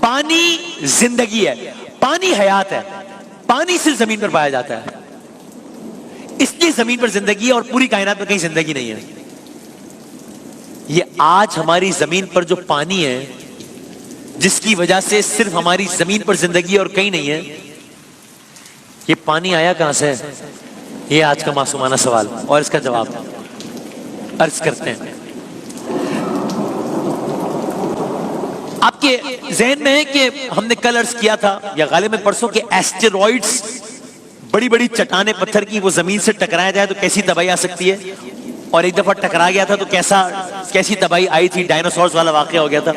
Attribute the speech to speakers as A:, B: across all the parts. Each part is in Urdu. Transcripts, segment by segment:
A: پانی زندگی ہے، پانی حیات ہے، پانی صرف زمین پر پایا جاتا ہے، اس لیے زمین پر زندگی ہے اور پوری کائنات میں کہیں زندگی نہیں ہے۔ یہ آج ہماری زمین پر جو پانی ہے جس کی وجہ سے صرف ہماری زمین پر زندگی ہے اور کہیں نہیں ہے، یہ پانی آیا کہاں سے؟ یہ آج کا معصومانہ سوال اور اس کا جواب عرض کرتے ہیں۔ آپ کے ذہن میں ہے کہ ہم نے کل عرض کیا تھا یا غالباً پرسوں کہ ایسٹرائڈز، بڑی بڑی چٹانیں پتھر کی وہ زمین سے ٹکرایا جائے تو کیسی تباہی آ سکتی ہے، اور ایک دفعہ ٹکرا گیا تھا تو کیسی تباہی آئی تھی، ڈائنوسورز والا واقعہ ہو گیا تھا۔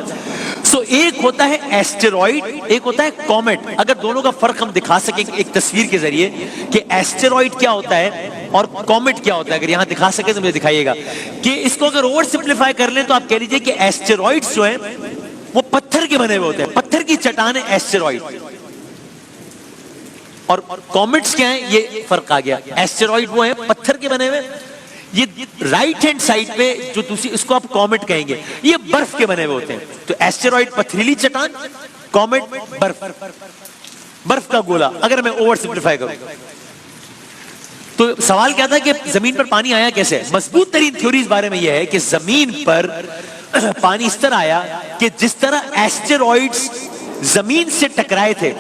A: سو ایک ہوتا ہے ایسٹرائڈ، ایک ہوتا ہے کومیٹ۔ اگر دونوں کا فرق ہم دکھا سکیں ایک تصویر کے ذریعے کہ ایسٹرائڈ کیا ہوتا ہے اور کومیٹ کیا ہوتا ہے، اگر یہاں دکھا سکیں تو مجھے دکھائیے گا کہ اس کو اگر اوور سمپلیفائی کر لیں تو آپ کہہ لیجئے کہ ایسٹرائڈز جو ہیں وہ پتھر کے بنے ہوئے ہوتے ہیں، پتھر کی چٹانیں ایسٹرائڈ، اور کومیٹس کیا ہیں، یہ فرق آ گیا۔ ایسٹرائڈ وہ ہیں پتھر کے بنے ہوئے، یہ رائٹ ہینڈ سائڈ پہ جو دوسری اس کو آپ کومیٹ کہیں گے، یہ برف کے بنے ہوئے ہوتے ہیں۔ تو ایسٹرائڈ پتھریلی چٹان، کومیٹ برف کا گولا، اگر میں اوور سمپلیفائی کروں تو سوال کیا تھا کہ زمین پر پانی آیا کیسے؟ مضبوط ترین تھیوری اس بارے میں یہ ہے کہ زمین پر پانی اس طرح آیا کہ جس طرح ایسٹرائڈز زمین سے ٹکرائے تھے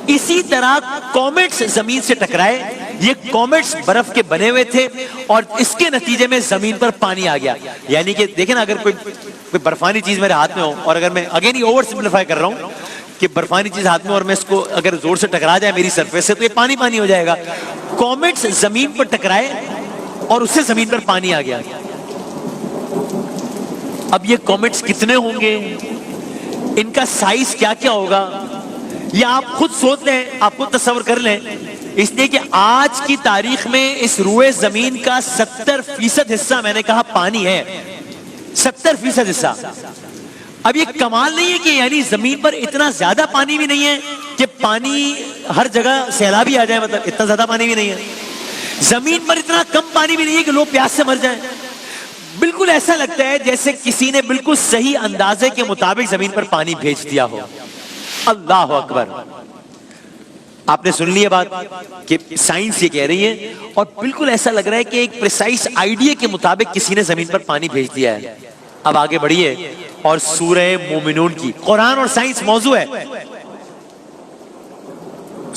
A: اسی طرح کومیٹس زمین سے ٹکرائے، یہ کومیٹس برف کے بنے ہوئے تھے اور اس کے نتیجے میں زمین پر پانی آ گیا۔ یعنی کہ دیکھیں نا، اگر کوئی برفانی چیز میرے ہاتھ میں ہو اور اگر میں اگین ہی اوور سمپلیفائی کر رہا ہوں کہ برفانی چیز ہاتھ میں اور میں اس کو اگر زور سے ٹکرا جائے میری سرفیس سے تو یہ پانی پانی ہو جائے گا۔ کومیٹس زمین پر ٹکرائے اور اس سے زمین پر پانی آ گیا۔ اب یہ کومیٹس کتنے ہوں گے، ان کا سائز کیا کیا ہوگا، یہ آپ خود سوچ لیں، آپ خود تصور کر لیں، اس لیے کہ آج کی تاریخ میں اس روئے زمین کا 70% حصہ میں نے کہا پانی ہے، 70% حصہ۔ اب یہ کمال نہیں ہے کہ یعنی زمین پر اتنا زیادہ پانی بھی نہیں ہے کہ پانی ہر جگہ سیلابی آ جائے، مطلب اتنا زیادہ پانی بھی نہیں ہے، زمین پر اتنا کم پانی بھی نہیں ہے کہ لوگ پیاس سے مر جائیں۔ بالکل ایسا لگتا ہے جیسے کسی نے بالکل صحیح اندازے کے مطابق زمین پر پانی بھیج دیا ہو۔ اللہ اکبر، آپ نے سن لی یہ بات کہ سائنس یہ کہہ رہی ہے، اور بالکل ایسا لگ رہا ہے کہ ایک پریسائز آئیڈیا کے مطابق کسی نے زمین پر پانی بھیج دیا ہے۔ اب آگے بڑھیے اور سورہ مومنون کی، قرآن اور سائنس موضوع ہے،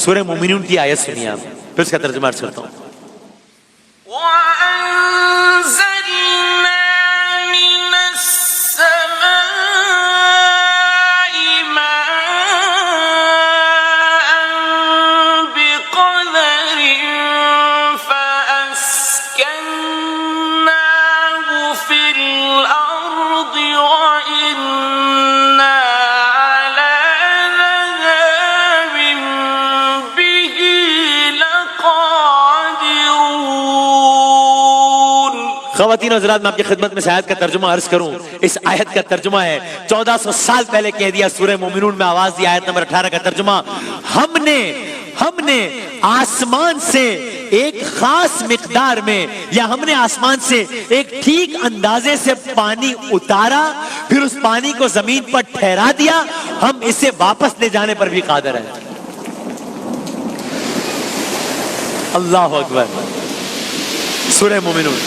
A: سورہ مومنون کی آیت سنیے آپ، پھر اس کا ترجمہ عرض کرتا ہوں۔ خواتین و حضرات، میں آپ کی خدمت میں اس آیت کا ترجمہ عرض کروں۔ اس آیت کا ترجمہ ہے 1400 سال پہلے کہہ دیا سورہ مومنون میں آواز دی، آیت نمبر 18 کا ترجمہ، ہم نے آسمان سے ایک خاص مقدار میں، یا ہم نے آسمان سے ایک ٹھیک اندازے سے پانی اتارا، پھر اس پانی کو زمین پر ٹھہرا دیا، ہم اسے واپس لے جانے پر بھی قادر ہیں۔ اللہ اکبر، سورہ مومنون۔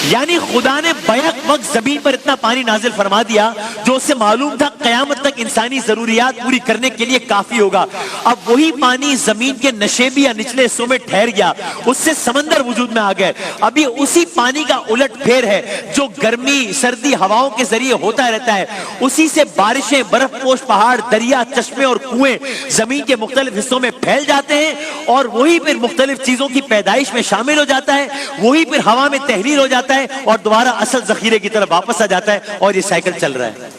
A: یعنی خدا نے بیک وقت زمین پر اتنا پانی نازل فرما دیا جو اسے معلوم تھا قیامت تک انسانی ضروریات پوری کرنے کے لیے کافی ہوگا۔ اب وہی پانی زمین کے نشیبی یا نچلے حصوں میں ٹھہر گیا، اس سے سمندر وجود میں آ گئے۔ ابھی اسی پانی کا الٹ پھیر ہے جو گرمی سردی ہواؤں کے ذریعے ہوتا رہتا ہے، اسی سے بارشیں، برف پوش پہاڑ، دریا، چشمے اور کنویں زمین کے مختلف حصوں میں پھیل جاتے ہیں، اور وہی پھر مختلف چیزوں کی پیدائش میں شامل ہو جاتا ہے، وہی پھر ہوا میں تحلیل ہو جاتا ہے اور دوبارہ اصل ذخیرے کی طرف واپس آ جاتا ہے، اور یہ سائیکل چل رہا ہے۔